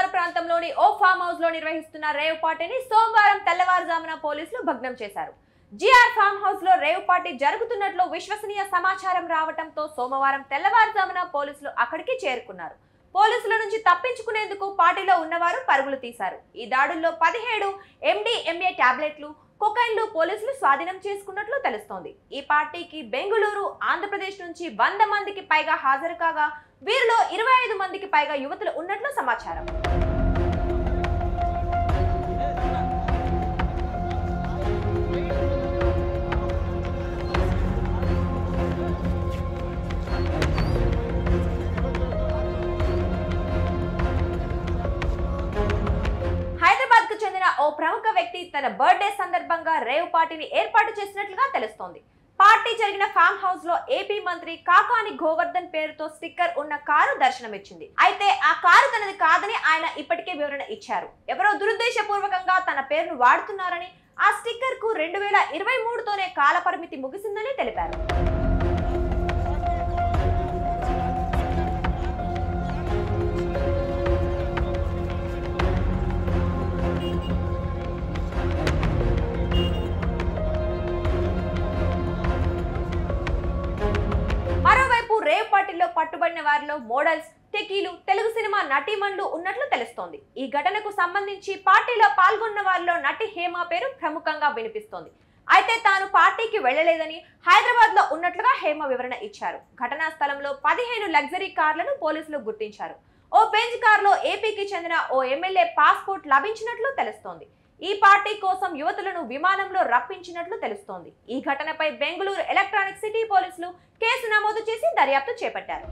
హైదరాబాద్ ప్రాంతంలోని ఓ farm house లో నిర్వహిస్తున్న రేవ్ పార్టీని సోమవారం తెల్లవారుజామున పోలీసులు భగ్నం చేశారు. జిఆర్ ఫామ్ హౌస్ లో రేవ్ పార్టీ జరుగుతున్నట్లు విశ్వసనీయ సమాచారం రావడంతో సోమవారం తెల్లవారుజామున పోలీసులు అక్కడికి చేరుకున్నారు. పోలీసుల నుంచి తప్పించుకునేందుకు పార్టీలో ఉన్నవారు పరుగులు తీశారు. ఈ దాడుల్లో 17 MDMA టాబ్లెట్లు, కొకైన్లు పోలీసులు స్వాధీనం చేసుకున్నట్లు తెలుస్తోంది. ఈ పార్టీకి బెంగళూరు, ఆంధ్రప్రదేశ్ నుంచి 100 మందికి పైగా హాజరు కాగా వీరిలో 25 మందికి పైగా యువతులు ఉన్నట్లు సమాచారం. హైదరాబాద్ కు చెందిన ఓ ప్రముఖ వ్యక్తి తన బర్త్డే సందర్భంగా రేవ్ పార్టీని ఏర్పాటు చేసినట్లుగా తెలుస్తోంది. పార్టీ జరిగిన ఫామ్ హౌస్ లో ఏపీ మంత్రి కాకాని గోవర్ధన్ పేరుతో స్టిక్కర్ ఉన్న కారు దర్శనమిచ్చింది. అయితే ఆ కారు తనది కాదని ఆయన ఇప్పటికే వివరణ ఇచ్చారు. ఎవరో దురుద్దేశపూర్వకంగా తన పేరును వాడుతున్నారని, ఆ స్టిక్కర్ కు 2023తోనే కాల పరిమితి ముగిసిందని తెలిపారు. మరోవైపు రేవ్ పార్టీలో పట్టుబడిన వారిలో మోడల్స్, టెకీలు, తెలుగు సినిమా నటీమణులు ఉన్నట్లు తెలుస్తోంది. ఈ ఘటనకు సంబంధించి పార్టీలో పాల్గొన్న వారిలో నటి హేమ పేరు ప్రముఖంగా వినిపిస్తోంది. అయితే తాను పార్టీకి వెళ్లలేదని, హైదరాబాద్ లో ఉన్నట్లుగా హేమ వివరణ ఇచ్చారు. ఘటనా స్థలంలో 15 లగ్జరీ కార్లను పోలీసులు గుర్తించారు. ఓ బెంజ్ కారులో ఏపీకి చెందిన ఓ ఎమ్మెల్యే పాస్పోర్ట్ లభించినట్లు తెలుస్తోంది. ఈ పార్టీ కోసం యువతులను విమానంలో రప్పించినట్లు తెలుస్తోంది. ఈ ఘటనపై బెంగళూరు ఎలక్ట్రానిక్ సిటీ పోలీసులు కేసు నమోదు చేసి దర్యాప్తు చేపట్టారు.